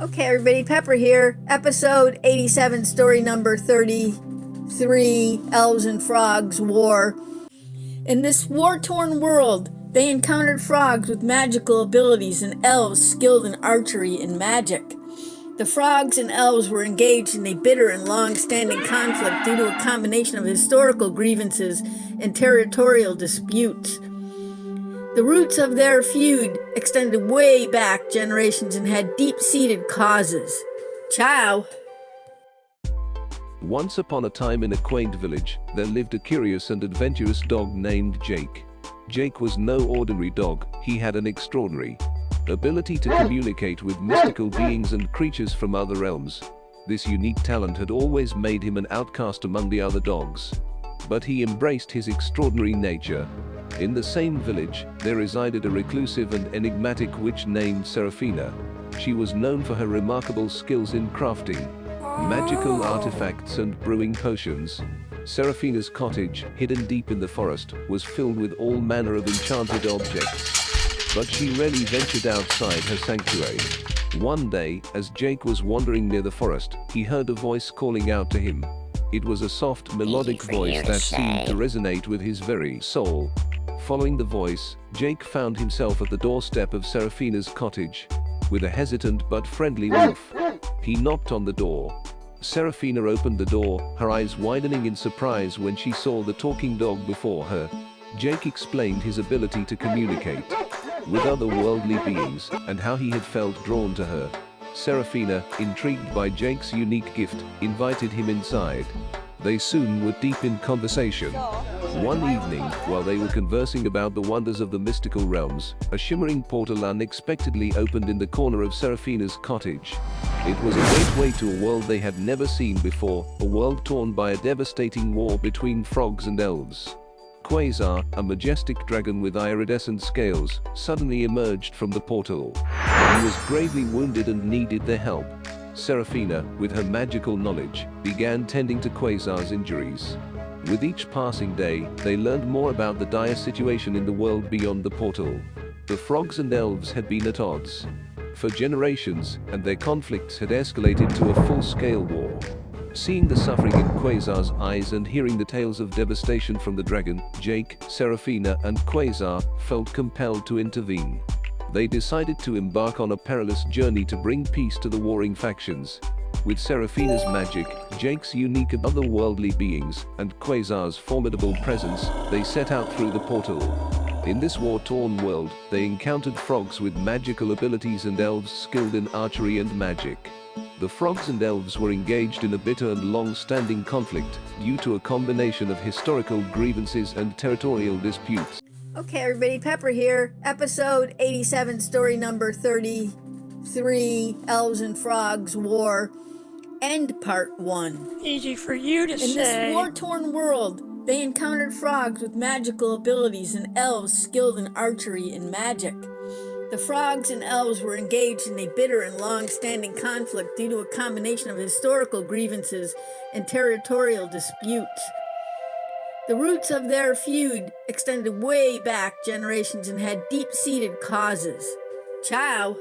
Okay, everybody, Pepper here. Episode 87, story number 33, Elves and Frogs War. In this war-torn world, they encountered frogs with magical abilities and elves skilled in archery and magic. The frogs and elves were engaged in a bitter and long-standing conflict due to a combination of historical grievances and territorial disputes. The roots of their feud extended way back generations and had deep-seated causes. Ciao! Once upon a time in a quaint village, there lived a curious and adventurous dog named Jake. Jake was no ordinary dog, he had an extraordinary ability to communicate with mystical beings and creatures from other realms. This unique talent had always made him an outcast among the other dogs. But he embraced his extraordinary nature. In the same village, there resided a reclusive and enigmatic witch named Seraphina. She was known for her remarkable skills in crafting magical artifacts and brewing potions. Seraphina's cottage, hidden deep in the forest, was filled with all manner of enchanted objects. But she rarely ventured outside her sanctuary. One day, as Jake was wandering near the forest, he heard a voice calling out to him. It was a soft, melodic voice that seemed to resonate with his very soul. Following the voice, Jake found himself at the doorstep of Seraphina's cottage. With a hesitant but friendly woof, he knocked on the door. Seraphina opened the door, her eyes widening in surprise when she saw the talking dog before her. Jake explained his ability to communicate with other worldly beings and how he had felt drawn to her. Seraphina, intrigued by Jake's unique gift, invited him inside. They soon were deep in conversation. One evening, while they were conversing about the wonders of the mystical realms, a shimmering portal unexpectedly opened in the corner of Seraphina's cottage. It was a gateway to a world they had never seen before, a world torn by a devastating war between frogs and elves. Quasar, a majestic dragon with iridescent scales, suddenly emerged from the portal. He was gravely wounded and needed their help. Seraphina, with her magical knowledge, began tending to Quasar's injuries. With each passing day, they learned more about the dire situation in the world beyond the portal. The frogs and elves had been at odds for generations, and their conflicts had escalated to a full-scale war. Seeing the suffering in Quasar's eyes and hearing the tales of devastation from the dragon, Jake, Seraphina, and Quasar felt compelled to intervene. They decided to embark on a perilous journey to bring peace to the warring factions. With Seraphina's magic, Jake's unique and otherworldly beings, and Quasar's formidable presence, they set out through the portal. In this war-torn world, they encountered frogs with magical abilities and elves skilled in archery and magic. The frogs and elves were engaged in a bitter and long-standing conflict due to a combination of historical grievances and territorial disputes. Okay, everybody, Pepper here. Episode 87, story number 33, Elves and Frogs War. End part 1. Easy for you to say. In this war-torn world, they encountered frogs with magical abilities and elves skilled in archery and magic. The frogs and elves were engaged in a bitter and long-standing conflict due to a combination of historical grievances and territorial disputes. The roots of their feud extended way back generations and had deep-seated causes. Ciao!